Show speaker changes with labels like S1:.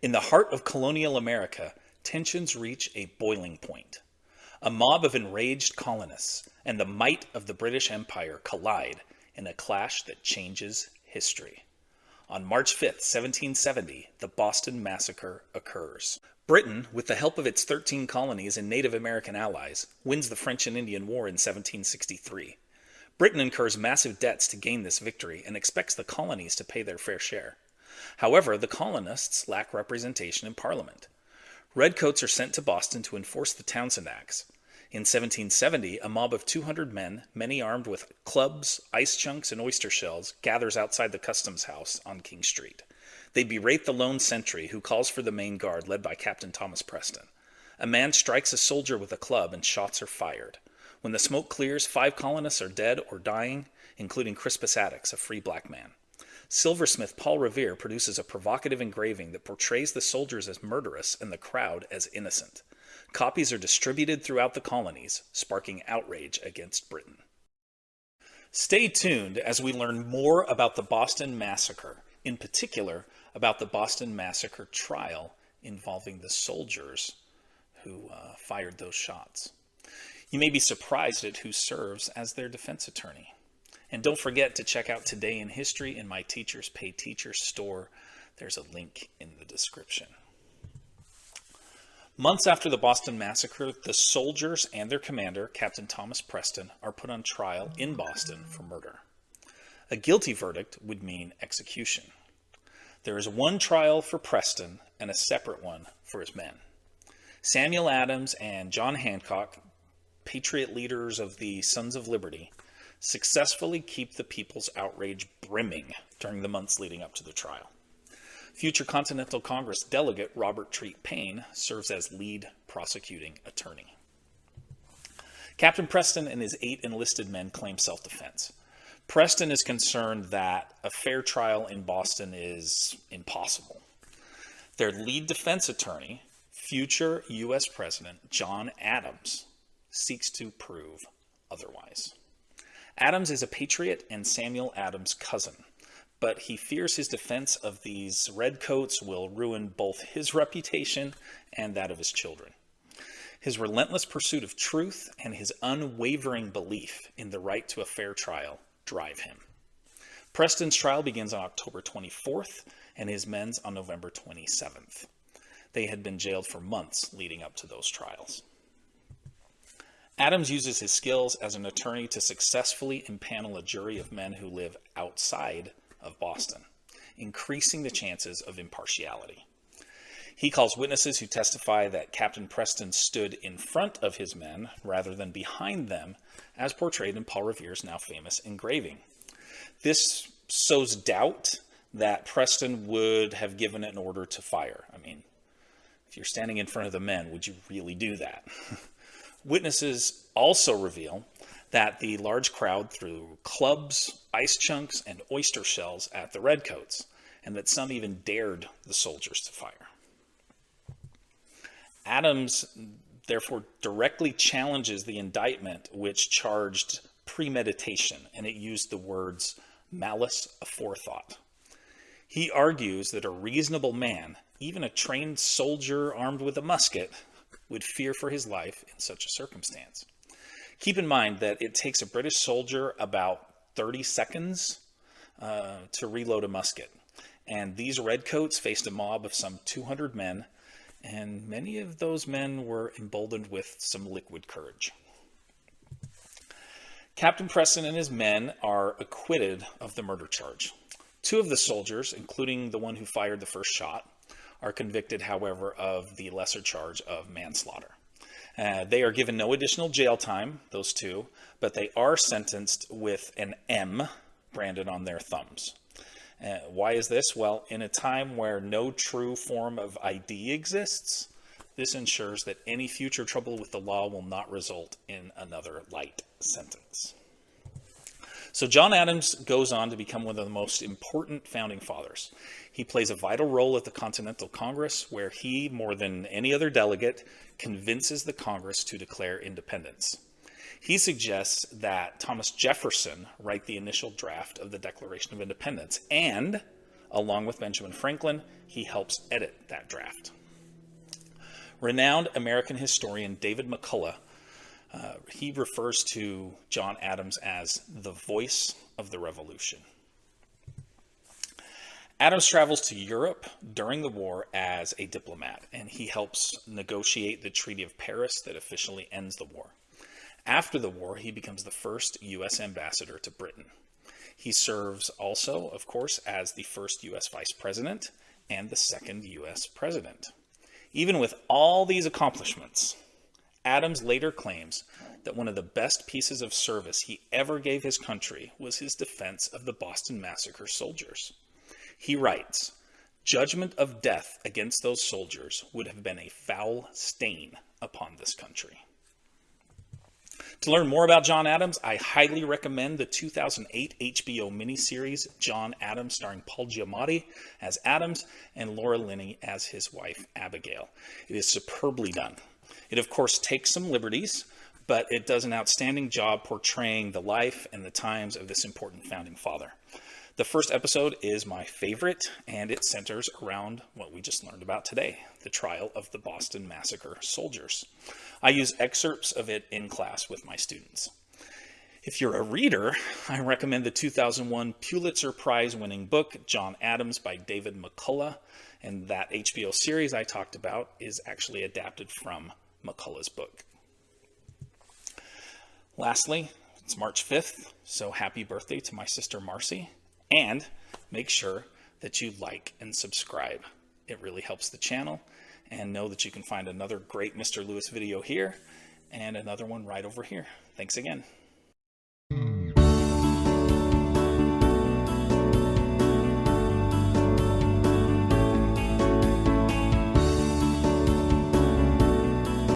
S1: In the heart of colonial America, tensions reach a boiling point. A mob of enraged colonists and the might of the British Empire collide in a clash that changes history. On March 5th, 1770, the Boston Massacre occurs. Britain, with the help of its 13 colonies and Native American allies, wins the French and Indian War in 1763. Britain incurs massive debts to gain this victory and expects the colonies to pay their fair share. However, the colonists lack representation in Parliament. Redcoats are sent to Boston to enforce the Townshend Acts. In 1770, a mob of 200 men, many armed with clubs, ice chunks, and oyster shells, gathers outside the customs house on King Street. They berate the lone sentry, who calls for the main guard, led by Captain Thomas Preston. A man strikes a soldier with a club, and shots are fired. When the smoke clears, 5 colonists are dead or dying, including Crispus Attucks, a free black man. Silversmith Paul Revere produces a provocative engraving that portrays the soldiers as murderous and the crowd as innocent. Copies are distributed throughout the colonies, sparking outrage against Britain. Stay tuned as we learn more about the Boston Massacre, in particular about the Boston Massacre trial involving the soldiers who fired those shots. You may be surprised at who serves as their defense attorney. And don't forget to check out Today in History in my Teachers Pay Teachers store. There's a link in the description. Months after the Boston Massacre, the soldiers and their commander, Captain Thomas Preston, are put on trial in Boston for murder. A guilty verdict would mean execution. There is one trial for Preston and a separate one for his men. Samuel Adams and John Hancock, patriot leaders of the Sons of Liberty, successfully keep the people's outrage brimming during the months leading up to the trial. Future Continental Congress delegate Robert Treat Paine serves as lead prosecuting attorney. Captain Preston and his 8 enlisted men claim self-defense. Preston is concerned that a fair trial in Boston is impossible. Their lead defense attorney, future U.S. President John Adams, seeks to prove otherwise. Adams is a patriot and Samuel Adams' cousin, but he fears his defense of these redcoats will ruin both his reputation and that of his children. His relentless pursuit of truth and his unwavering belief in the right to a fair trial drive him. Preston's trial begins on October 24th and his men's on November 27th. They had been jailed for months leading up to those trials. Adams uses his skills as an attorney to successfully impanel a jury of men who live outside of Boston, increasing the chances of impartiality. He calls witnesses who testify that Captain Preston stood in front of his men rather than behind them, as portrayed in Paul Revere's now famous engraving. This sows doubt that Preston would have given an order to fire. I mean, if you're standing in front of the men, would you really do that? Witnesses also reveal that the large crowd threw clubs, ice chunks, and oyster shells at the redcoats, and that some even dared the soldiers to fire. Adams therefore directly challenges the indictment, which charged premeditation, and it used the words malice aforethought. He argues that a reasonable man, even a trained soldier armed with a musket, would fear for his life in such a circumstance. Keep in mind that it takes a British soldier about 30 seconds to reload a musket. And these redcoats faced a mob of some 200 men, and many of those men were emboldened with some liquid courage. Captain Preston and his men are acquitted of the murder charge. 2 of the soldiers, including the one who fired the first shot, are convicted, however, of the lesser charge of manslaughter. They are given no additional jail time, those 2, but they are sentenced with an M branded on their thumbs. Why is this? Well, in a time where no true form of ID exists, this ensures that any future trouble with the law will not result in another light sentence. So John Adams goes on to become one of the most important founding fathers. He plays a vital role at the Continental Congress, where he, more than any other delegate, convinces the Congress to declare independence. He suggests that Thomas Jefferson write the initial draft of the Declaration of Independence and Along with Benjamin Franklin, he helps edit that draft. Renowned American historian David McCullough, he refers to John Adams as the voice of the Revolution. Adams travels to Europe during the war as a diplomat, and he helps negotiate the Treaty of Paris that officially ends the war. After the war, he becomes the first U.S. ambassador to Britain. He serves also, of course, as the first U.S. vice president and the second U.S. president. Even with all these accomplishments, Adams later claims that one of the best pieces of service he ever gave his country was his defense of the Boston Massacre soldiers. He writes, "Judgment of death against those soldiers would have been a foul stain upon this country." To learn more about John Adams, I highly recommend the 2008 HBO miniseries John Adams, starring Paul Giamatti as Adams and Laura Linney as his wife Abigail. It is superbly done. It, of course, takes some liberties, but it does an outstanding job portraying the life and the times of this important founding father. The first episode is my favorite, and it centers around what we just learned about today, the trial of the Boston Massacre soldiers. I use excerpts of it in class with my students. If you're a reader, I recommend the 2001 Pulitzer Prize-winning book, John Adams by David McCullough, and that HBO series I talked about is actually adapted from McCullough's book. Lastly, it's March 5th, so happy birthday to my sister Marcy. And make sure that you like and subscribe. It really helps the channel. And know that you can find another great Mr. Lewis video here and another one right over here. Thanks again.